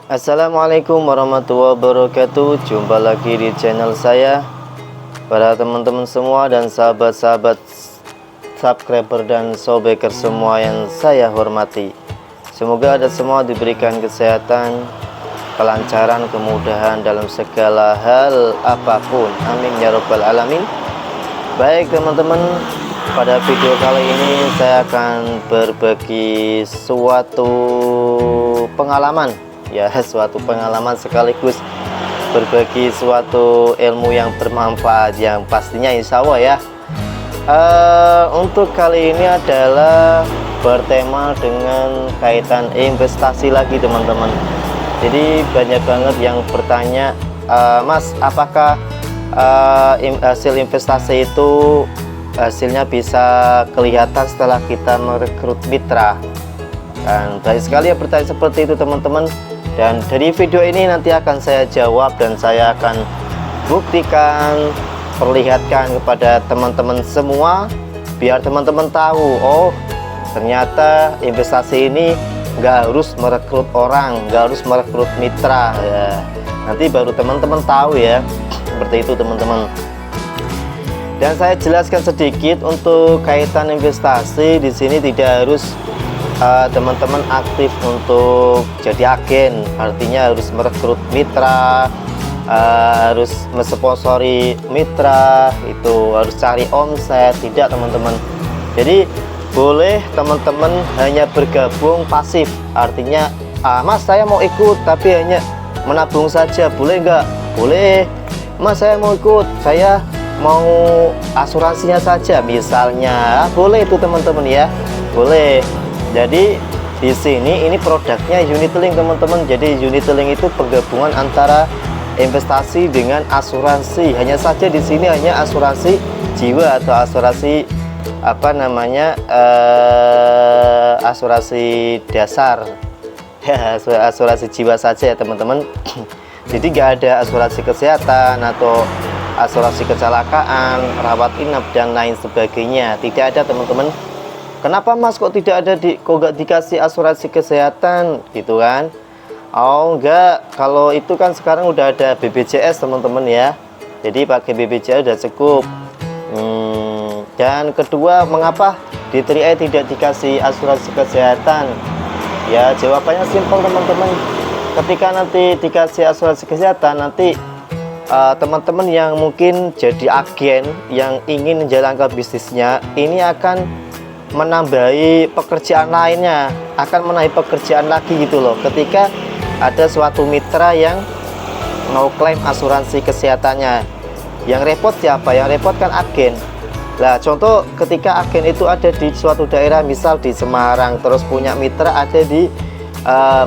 Assalamualaikum warahmatullahi wabarakatuh. Jumpa lagi di channel saya. Para teman-teman semua dan sahabat-sahabat subscriber dan showbacker semua yang saya hormati, semoga Anda semua diberikan kesehatan, kelancaran, kemudahan dalam segala hal apapun. Amin ya rabbal alamin. Baik teman-teman, pada video kali ini saya akan berbagi suatu pengalaman, ya, suatu pengalaman sekaligus berbagi suatu ilmu yang bermanfaat, yang pastinya insya Allah ya. Untuk kali ini adalah bertema dengan kaitan investasi lagi teman-teman. Jadi banyak banget yang bertanya, Mas, apakah hasil investasi itu hasilnya bisa kelihatan setelah kita merekrut mitra? Dan banyak sekali yang bertanya seperti itu teman-teman. Dan dari video ini nanti akan saya jawab dan saya akan buktikan, perlihatkan kepada teman-teman semua, biar teman-teman tahu, oh ternyata investasi ini nggak harus merekrut orang, nggak harus merekrut mitra ya. Nanti baru teman-teman tahu ya, seperti itu teman-teman. Dan saya jelaskan sedikit untuk kaitan investasi. Di sini tidak harus teman-teman aktif untuk jadi agen, artinya harus merekrut mitra, harus mensponsori mitra, itu harus cari omset, tidak teman-teman. Jadi boleh teman-teman hanya bergabung pasif, artinya Mas saya mau ikut tapi hanya menabung saja, boleh nggak? Boleh. Mas saya mau ikut, saya mau asuransinya saja misalnya, boleh itu teman-teman ya, boleh. Jadi di sini ini produknya unit-linked teman-teman. Jadi unit-linked itu penggabungan antara investasi dengan asuransi. Hanya saja di sini hanya asuransi jiwa atau asuransi apa namanya, asuransi dasar ya, asuransi jiwa saja ya teman-teman. Jadi nggak ada asuransi kesehatan atau asuransi kecelakaan, rawat inap dan lain sebagainya, tidak ada teman-teman. Kenapa Mas kok tidak ada kok nggak dikasih asuransi kesehatan gitu kan? Oh enggak, kalau itu kan sekarang udah ada BPJS teman-teman ya. Jadi pakai BPJS udah cukup. Dan kedua, mengapa di 3i tidak dikasih asuransi kesehatan? Ya jawabannya simpel teman-teman. Ketika nanti dikasih asuransi kesehatan, nanti teman-teman yang mungkin jadi agen yang ingin menjalankan bisnisnya ini akan menambahi pekerjaan lainnya, akan menambah pekerjaan lagi gitu loh, ketika ada suatu mitra yang mau klaim asuransi kesehatannya. Yang repot siapa? Yang repot kan agen. Nah contoh, ketika agen itu ada di suatu daerah, misal di Semarang, terus punya mitra ada di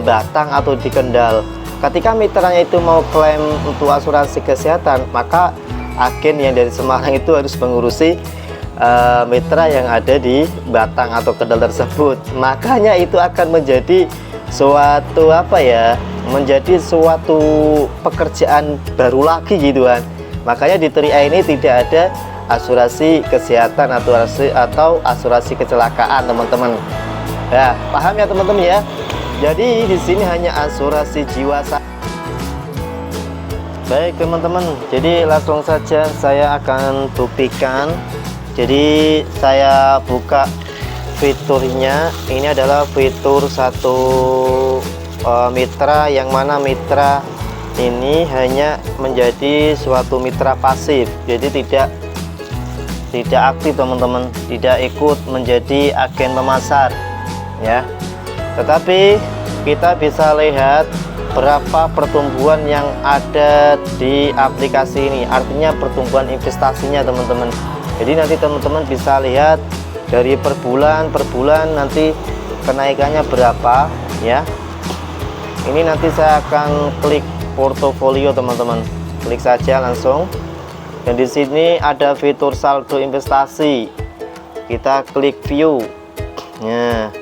Batang atau di Kendal. Ketika mitranya itu mau klaim untuk asuransi kesehatan, maka agen yang dari Semarang itu harus mengurusi mitra yang ada di Batang atau Kendal tersebut. Makanya itu akan menjadi suatu apa ya, menjadi suatu pekerjaan baru lagi gitu kan. Makanya di 3i ini tidak ada asuransi kesehatan atau asuransi kecelakaan teman-teman ya, paham ya teman-teman ya. Jadi di sini hanya asuransi jiwa saja. Baik teman-teman, jadi langsung saja saya akan buktikan. Jadi saya buka fiturnya. Ini adalah fitur satu mitra, yang mana mitra ini hanya menjadi suatu mitra pasif. Jadi tidak aktif teman-teman, tidak ikut menjadi agen pemasar ya. Tetapi kita bisa lihat berapa pertumbuhan yang ada di aplikasi ini, artinya pertumbuhan investasinya teman-teman. Jadi nanti teman-teman bisa lihat dari per bulan nanti kenaikannya berapa ya. Ini nanti saya akan klik portofolio teman-teman, klik saja langsung. Dan di sini ada fitur saldo investasi, kita klik view. Nah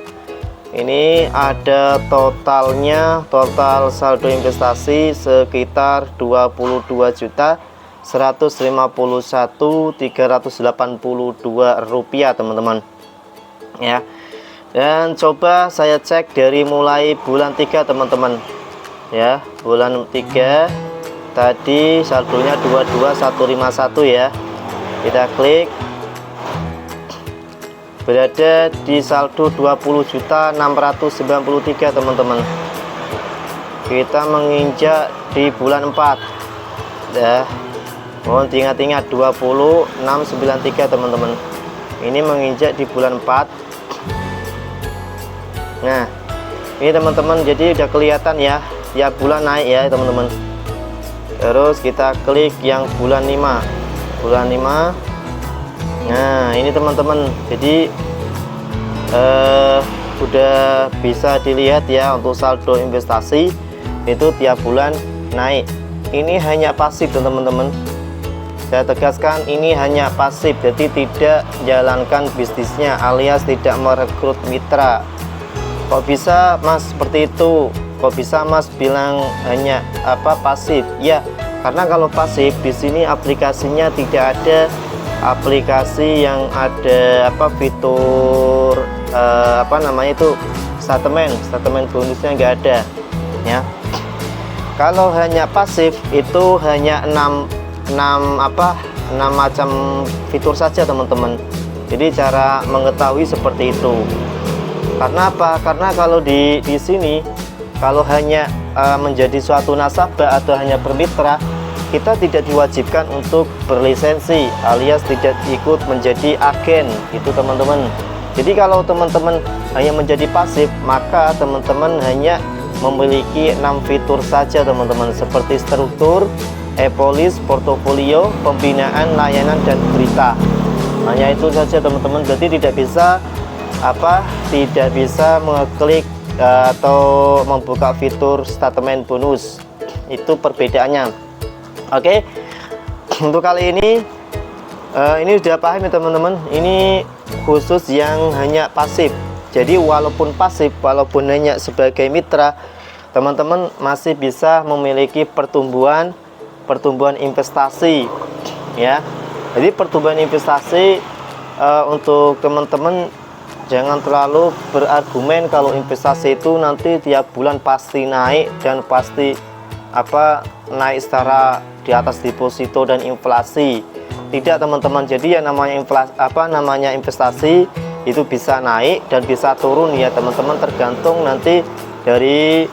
ini ada totalnya, total saldo investasi sekitar 22.151.382 rupiah teman-teman ya. Dan coba saya cek dari mulai bulan 3 teman-teman. ya. Bulan 3 tadi saldonya 22151 ya. Kita klik, berada di saldo 20.693 teman-teman. Kita menginjak di bulan 4 ya. Mohon diingat-ingat 20693 teman-teman. Ini menginjak di bulan 4. Nah, ini teman-teman, jadi udah kelihatan ya, ya bulan naik ya teman-teman. Terus kita klik yang bulan 5. Bulan 5. Nah, ini teman-teman, jadi udah bisa dilihat ya untuk saldo investasi itu tiap bulan naik. Ini hanya pasif teman-teman. Saya tegaskan, ini hanya pasif, jadi tidak jalankan bisnisnya alias tidak merekrut mitra. Kok bisa Mas seperti itu? Kok bisa Mas bilang hanya pasif? Ya, karena kalau pasif di sini aplikasinya tidak ada aplikasi yang ada fitur statement bonusnya nggak ada ya. Kalau hanya pasif itu hanya 6 macam fitur saja teman-teman. Jadi cara mengetahui seperti itu. Karena apa? Karena kalau di sini kalau hanya menjadi suatu nasabah atau hanya bermitra, kita tidak diwajibkan untuk berlisensi alias tidak ikut menjadi agen itu teman-teman. Jadi kalau teman-teman hanya menjadi pasif, maka teman-teman hanya memiliki 6 fitur saja teman-teman, seperti struktur, e-polis, portofolio, pembinaan, layanan, dan berita. Hanya itu saja teman-teman. Berarti tidak bisa mengeklik atau membuka fitur statement bonus. Itu perbedaannya. Oke, untuk kali ini sudah paham ya teman-teman. Ini khusus yang hanya pasif. Jadi walaupun pasif, walaupun hanya sebagai mitra, teman-teman masih bisa memiliki pertumbuhan investasi ya. Jadi pertumbuhan investasi untuk teman-teman jangan terlalu berargumen kalau investasi itu nanti tiap bulan pasti naik dan pasti naik secara di atas deposito dan inflasi. Tidak teman-teman. Jadi yang namanya investasi itu bisa naik dan bisa turun ya teman-teman, tergantung nanti dari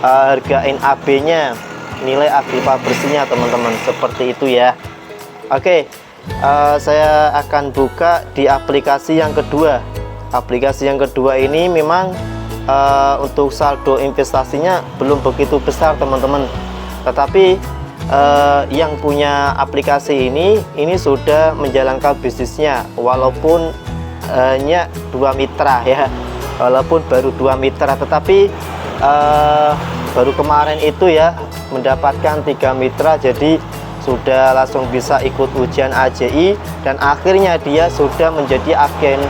harga NAB nya, nilai aktiva bersihnya teman-teman, seperti itu ya. Oke, saya akan buka di aplikasi yang kedua. Aplikasi yang kedua ini memang untuk saldo investasinya belum begitu besar teman-teman, tetapi yang punya aplikasi ini sudah menjalankan bisnisnya walaupun hanya 2 mitra ya, walaupun baru 2 mitra, tetapi baru kemarin itu ya mendapatkan 3 mitra, jadi sudah langsung bisa ikut ujian AJI dan akhirnya dia sudah menjadi agen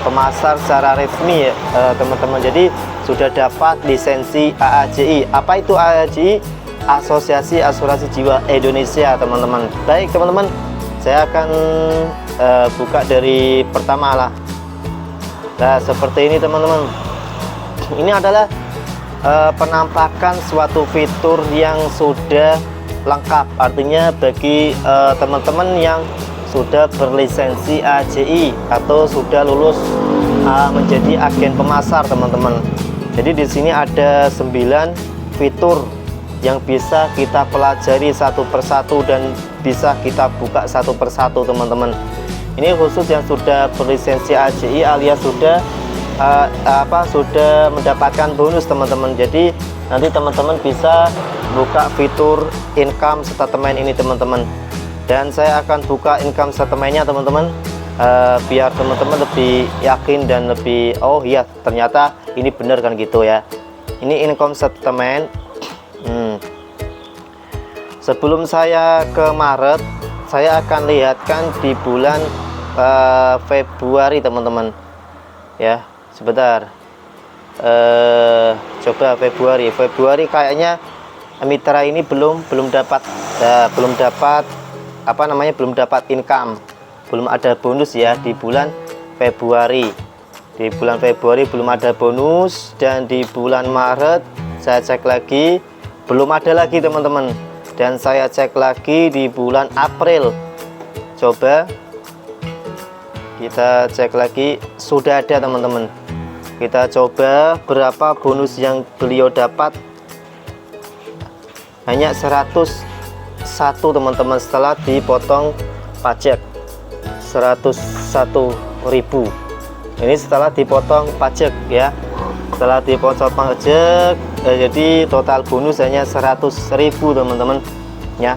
pemasar secara resmi ya teman-teman. Jadi sudah dapat lisensi AAJI. Apa itu AAJI? Asosiasi Asuransi Jiwa Indonesia teman-teman. Baik teman-teman, saya akan buka dari pertama lah. Nah seperti ini teman-teman. Ini adalah penampakan suatu fitur yang sudah lengkap. Artinya bagi teman-teman yang sudah berlisensi AJI atau sudah lulus menjadi agen pemasar teman-teman. Jadi di sini ada 9 fitur yang bisa kita pelajari satu persatu dan bisa kita buka satu persatu teman-teman. Ini khusus yang sudah berlisensi AJI alias sudah mendapatkan bonus teman-teman. Jadi nanti teman-teman bisa buka fitur income statement ini teman-teman, dan saya akan buka income statementnya teman-teman, biar teman-teman lebih yakin dan lebih oh iya ternyata ini benar kan gitu ya. Ini income statement. Sebelum saya ke Maret, saya akan lihatkan di bulan Februari teman-teman ya. Sebentar, coba Februari kayaknya mitra ini belum dapat belum dapat income, belum ada bonus ya di bulan Februari. Di bulan Februari belum ada bonus, dan di bulan Maret saya cek lagi belum ada lagi teman-teman. Dan saya cek lagi di bulan April, coba kita cek lagi, sudah ada teman-teman. Kita coba berapa bonus yang beliau dapat. Hanya 101 teman-teman setelah dipotong pajak, 101.000. Ini setelah dipotong pajak ya, setelah dipotong pajak, jadi total bonus hanya 100.000 teman-teman ya.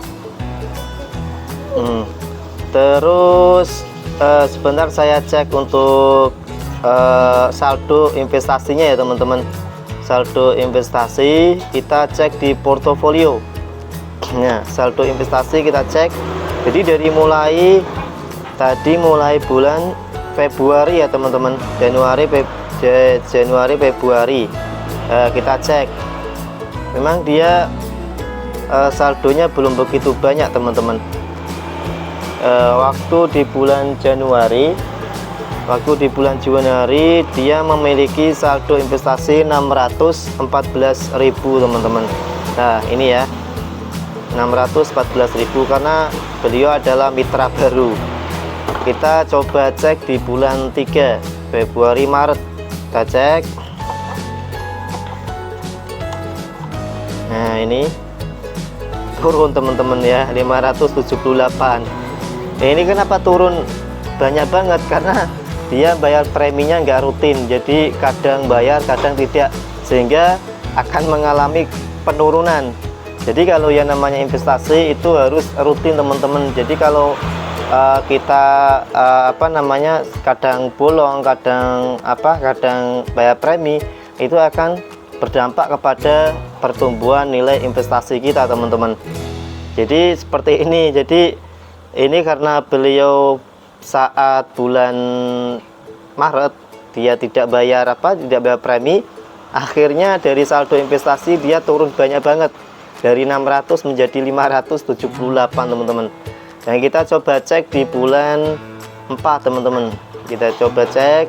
Terus sebentar saya cek untuk saldo investasinya ya teman-teman. Saldo investasi kita cek di portofolio. Nah, saldo investasi kita cek. Jadi dari mulai bulan Februari ya teman-teman, Januari Februari kita cek, memang dia saldonya belum begitu banyak teman-teman. Waktu di bulan Januari dia memiliki saldo investasi 614.000 teman-teman. Nah ini ya, 614.000 karena beliau adalah mitra baru. Kita coba cek di bulan 3 Februari Maret, kita cek. Nah ini turun teman-teman ya, 578. Nah, ini kenapa turun banyak banget? Karena dia bayar preminya nggak rutin, jadi kadang bayar kadang tidak, sehingga akan mengalami penurunan. Jadi kalau yang namanya investasi itu harus rutin teman-teman. Jadi kalau kita kadang bolong, kadang bayar premi, itu akan berdampak kepada pertumbuhan nilai investasi kita teman-teman. Jadi seperti ini. Jadi ini karena beliau saat bulan Maret dia tidak bayar premi, akhirnya dari saldo investasi dia turun banyak banget, dari 600 menjadi 578 teman-teman. Dan kita coba cek di bulan 4 teman-teman, kita coba cek.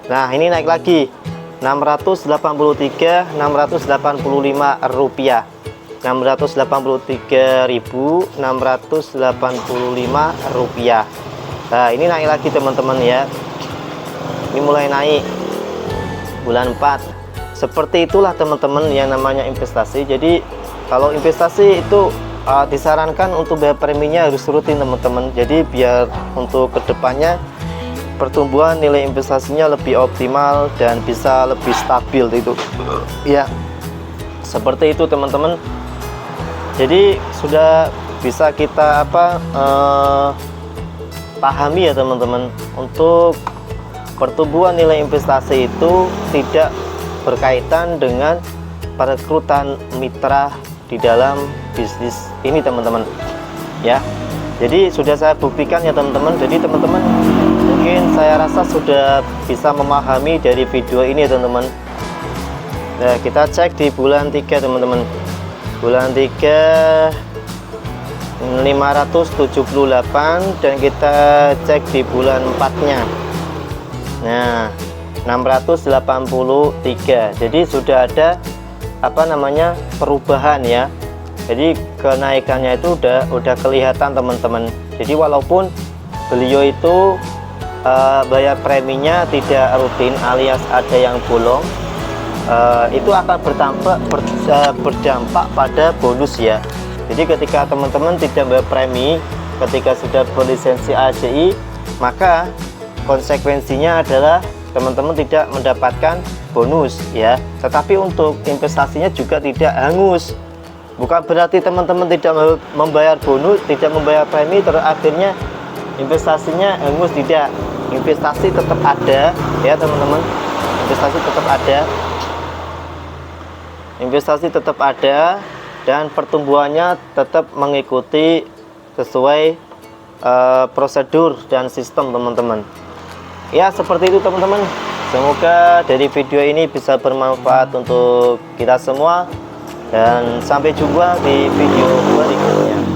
Nah ini naik lagi, 685 rupiah, 683.685 rupiah. Nah ini naik lagi teman-teman ya, ini mulai naik bulan 4. Seperti itulah teman-teman yang namanya investasi. Jadi kalau investasi itu disarankan untuk bayar preminya harus rutin teman-teman. Jadi biar untuk kedepannya pertumbuhan nilai investasinya lebih optimal dan bisa lebih stabil itu ya, seperti itu teman-teman. Jadi sudah bisa kita pahami ya teman-teman, untuk pertumbuhan nilai investasi itu tidak berkaitan dengan perekrutan mitra di dalam bisnis ini teman-teman ya. Jadi sudah saya buktikan ya teman-teman. Jadi teman-teman mungkin saya rasa sudah bisa memahami dari video ini ya teman-teman. Nah kita cek di bulan 3 teman-teman, bulan 3 578, dan kita cek di bulan 4 nya, nah 683. Jadi sudah ada perubahan ya. Jadi kenaikannya itu udah kelihatan teman-teman. Jadi walaupun beliau itu bayar preminya tidak rutin alias ada yang bolong, itu akan berdampak pada bonus ya. Jadi ketika teman-teman tidak bayar premi ketika sudah berlisensi AJI, maka konsekuensinya adalah teman-teman tidak mendapatkan bonus ya. Tetapi untuk investasinya juga tidak hangus. Bukan berarti teman-teman tidak membayar bonus, tidak membayar premi, terus akhirnya investasinya hangus, tidak. Investasi tetap ada ya teman-teman. Investasi tetap ada dan pertumbuhannya tetap mengikuti sesuai prosedur dan sistem teman-teman. Ya seperti itu teman-teman. Semoga dari video ini bisa bermanfaat untuk kita semua, dan sampai jumpa di video berikutnya.